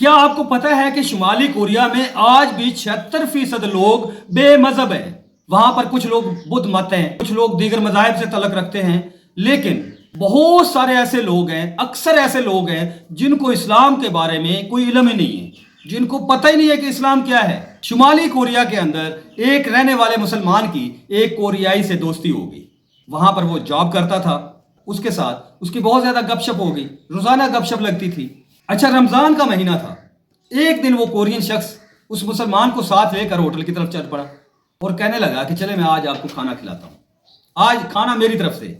کیا آپ کو پتہ ہے کہ شمالی کوریا میں آج بھی 76% لوگ بے مذہب ہیں؟ وہاں پر کچھ لوگ بدھ مت ہیں، کچھ لوگ دیگر مذاہب سے تعلق رکھتے ہیں، لیکن بہت سارے ایسے لوگ ہیں، اکثر ایسے لوگ ہیں جن کو اسلام کے بارے میں کوئی علم ہی نہیں ہے، جن کو پتہ ہی نہیں ہے کہ اسلام کیا ہے۔ شمالی کوریا کے اندر ایک رہنے والے مسلمان کی ایک کوریائی سے دوستی ہو گئی، وہاں پر وہ جاب کرتا تھا، اس کے ساتھ اس کی بہت زیادہ گپ شپ ہو گئی، روزانہ گپ شپ لگتی تھی۔ اچھا، رمضان کا مہینہ تھا، ایک دن وہ کورین شخص اس مسلمان کو ساتھ لے کر ہوٹل کی طرف چل پڑا اور کہنے لگا کہ چلے میں آج آپ کو کھانا کھلاتا ہوں، آج کھانا میری طرف سے،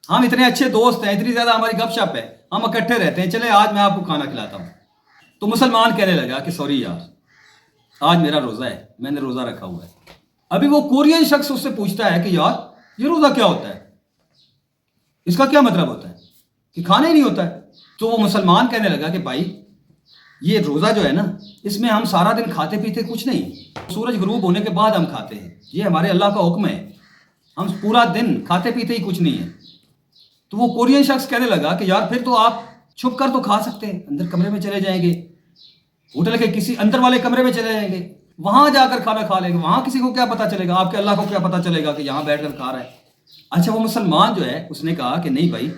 ہم اتنے اچھے دوست ہیں، اتنی زیادہ ہماری گپ شپ ہے، ہم اکٹھے رہتے ہیں، چلے آج میں آپ کو کھانا کھلاتا ہوں۔ تو مسلمان کہنے لگا کہ سوری یار، آج میرا روزہ ہے، میں نے روزہ رکھا ہوا ہے۔ ابھی وہ کورین شخص اس سے پوچھتا ہے کہ یار یہ روزہ کیا ہوتا ہے، اس کا کیا مطلب ہوتا ہے کہ کھانا ہی نہیں ہوتا ہے؟ تو وہ مسلمان کہنے لگا کہ بھائی یہ روزہ جو ہے نا، اس میں ہم سارا دن کھاتے پیتے کچھ نہیں، سورج غروب ہونے کے بعد ہم کھاتے ہیں، یہ ہمارے اللہ کا حکم ہے، ہم پورا دن کھاتے پیتے ہی کچھ نہیں ہے۔ تو وہ کورین شخص کہنے لگا کہ یار پھر تو آپ چھپ کر تو کھا سکتے ہیں، اندر کمرے میں چلے جائیں گے، ہوٹل کے کسی اندر والے کمرے میں چلے جائیں گے، وہاں جا کر کھانا کھا لیں گے، وہاں کسی کو کیا پتا چلے گا، آپ کے اللہ کو کیا پتا چلے گا کہ یہاں بیٹھ کر کھا رہا ہے۔ اچھا، وہ مسلمان جو ہے اس نے کہا کہ نہیں بھائی،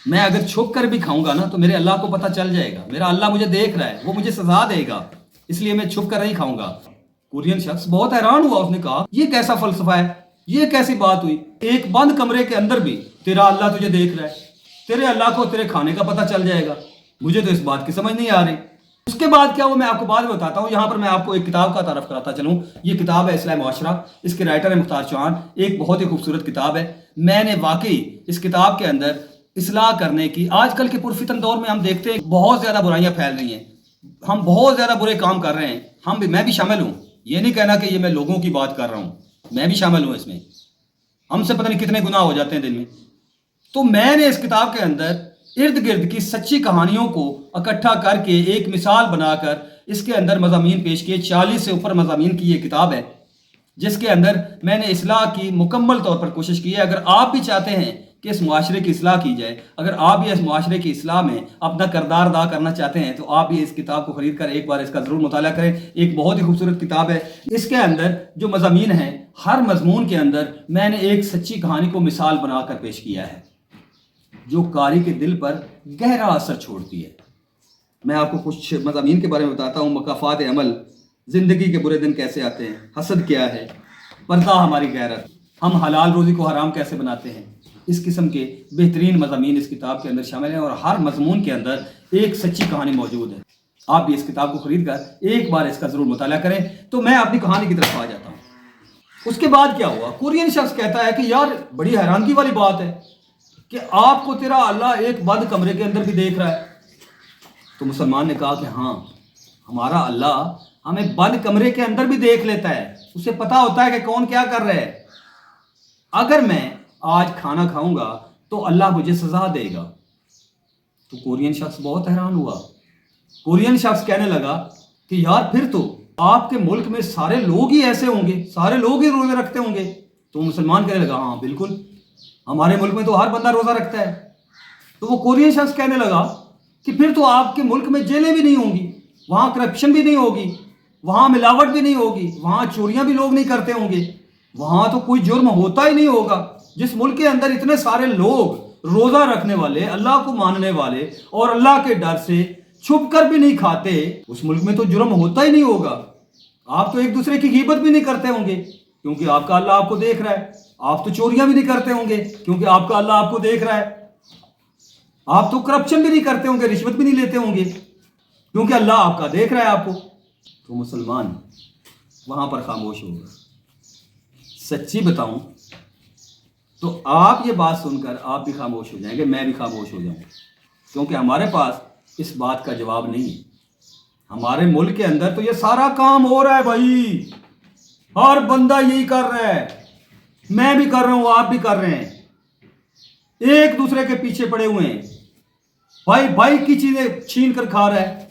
میں اگر چھپ کر بھی کھاؤں گا نا تو میرے اللہ کو پتہ چل جائے گا، میرا اللہ مجھے دیکھ رہا ہے، وہ مجھے سزا دے گا، اس لیے میں چھپ کر نہیں کھاؤں گا۔ کورین شخص بہت حیران ہوا، اس نے کہا یہ کیسا فلسفہ ہے، یہ کیسی بات ہوئی، ایک بند کمرے کے اندر بھی تیرا اللہ تجھے دیکھ رہا ہے، تیرے اللہ کو تیرے کھانے کا پتہ چل جائے گا، مجھے تو اس بات کی سمجھ نہیں آ رہی۔ اس کے بعد کیا وہ میں آپ کو بعد میں بتاتا ہوں، یہاں پر میں آپ کو ایک کتاب کا تعارف کراتا چلوں۔ یہ کتاب ہے اصلاح معاشرہ، اس کے رائٹر ہے مختار چوہان، ایک بہت ہی خوبصورت کتاب ہے۔ میں نے واقعی اس کتاب کے اندر اصلاح کرنے کی، آج کل کے پرفتن دور میں ہم دیکھتے ہیں بہت زیادہ برائیاں پھیل رہی ہیں، ہم بہت زیادہ برے کام کر رہے ہیں، میں بھی شامل ہوں، یہ نہیں کہنا کہ یہ میں لوگوں کی بات کر رہا ہوں، میں بھی شامل ہوں اس میں، ہم سے پتہ نہیں کتنے گناہ ہو جاتے ہیں دن میں۔ تو میں نے اس کتاب کے اندر ارد گرد کی سچی کہانیوں کو اکٹھا کر کے ایک مثال بنا کر اس کے اندر مضامین پیش کیے، 40 سے اوپر مضامین کی یہ کتاب ہے، جس کے اندر میں نے اصلاح کی مکمل طور پر کوشش کی ہے۔ اگر آپ بھی چاہتے ہیں کہ اس معاشرے کی اصلاح کی جائے، اگر آپ بھی اس معاشرے کی اصلاح میں اپنا کردار ادا کرنا چاہتے ہیں، تو آپ بھی اس کتاب کو خرید کر ایک بار اس کا ضرور مطالعہ کریں۔ ایک بہت ہی خوبصورت کتاب ہے، اس کے اندر جو مضامین ہیں، ہر مضمون کے اندر میں نے ایک سچی کہانی کو مثال بنا کر پیش کیا ہے، جو قاری کے دل پر گہرا اثر چھوڑتی ہے۔ میں آپ کو کچھ مضامین کے بارے میں بتاتا ہوں۔ مکافات عمل، زندگی کے برے دن کیسے آتے ہیں، حسد کیا ہے، پردہ ہماری غیرت، ہم حلال روزی کو حرام کیسے بناتے ہیں، اس قسم کے بہترین مضامین اس کتاب کے اندر شامل ہیں، اور ہر مضمون کے اندر ایک سچی کہانی موجود ہے۔ آپ بھی اس کتاب کو خرید کر ایک بار اس کا ضرور مطالعہ کریں۔ تو میں اپنی کہانی کی طرف آ جاتا ہوں۔ اس کے بعد کیا ہوا؟ کورین شخص کہتا ہے کہ یار بڑی حیرانگی والی بات ہے کہ آپ کو تیرا اللہ ایک بند کمرے کے اندر بھی دیکھ رہا ہے۔ تو مسلمان نے کہا کہ ہاں، ہمارا اللہ ہمیں بند کمرے کے اندر بھی دیکھ لیتا ہے، اسے پتا ہوتا ہے کہ کون کیا کر رہا ہے۔ اگر میں آج کھانا کھاؤں گا تو اللہ مجھے سزا دے گا۔ تو کورین شخص بہت حیران ہوا۔ کورین شخص کہنے لگا کہ یار پھر تو آپ کے ملک میں سارے لوگ ہی ایسے ہوں گے، سارے لوگ ہی روزے رکھتے ہوں گے۔ تو مسلمان کہنے لگا ہاں بالکل، ہمارے ملک میں تو ہر بندہ روزہ رکھتا ہے۔ تو وہ کورین شخص کہنے لگا کہ پھر تو آپ کے ملک میں جیلیں بھی نہیں ہوں گی، وہاں کرپشن بھی نہیں ہوگی، وہاں ملاوٹ بھی نہیں ہوگی، وہاں چوریاں بھی لوگ نہیں کرتے ہوں گے، وہاں تو کوئی جرم ہوتا ہی نہیں ہوگا۔ جس ملک کے اندر اتنے سارے لوگ روزہ رکھنے والے، اللہ کو ماننے والے اور اللہ کے ڈر سے چھپ کر بھی نہیں کھاتے، اس ملک میں تو جرم ہوتا ہی نہیں ہوگا۔ آپ تو ایک دوسرے کی غیبت بھی نہیں کرتے ہوں گے کیونکہ آپ کا اللہ آپ کو دیکھ رہا ہے، آپ تو چوریاں بھی نہیں کرتے ہوں گے کیونکہ آپ کا اللہ آپ کو دیکھ رہا ہے، آپ تو کرپشن بھی نہیں کرتے ہوں گے، رشوت بھی نہیں لیتے ہوں گے کیونکہ اللہ آپ کا دیکھ رہا ہے آپ کو۔ تو مسلمان وہاں پر خاموش ہوگا۔ سچی بتاؤں تو آپ یہ بات سن کر آپ بھی خاموش ہو جائیں گے، میں بھی خاموش ہو جاؤں گا، کیونکہ ہمارے پاس اس بات کا جواب نہیں ہے۔ ہمارے ملک کے اندر تو یہ سارا کام ہو رہا ہے بھائی، ہر بندہ یہی کر رہا ہے، میں بھی کر رہا ہوں، آپ بھی کر رہے ہیں، ایک دوسرے کے پیچھے پڑے ہوئے ہیں، بھائی بھائی کی چیزیں چھین کر کھا رہا ہے،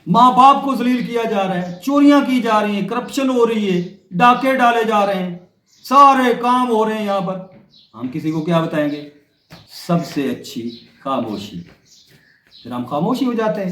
ماں باپ کو ذلیل کیا جا رہا ہے، چوریاں کی جا رہی ہیں، کرپشن ہو رہی ہے، ڈاکے ڈالے جا رہے ہیں، سارے کام ہو رہے ہیں یہاں پر۔ ہم کسی کو کیا بتائیں گے؟ سب سے اچھی خاموشی۔ پھر ہم خاموشی ہو جاتے ہیں۔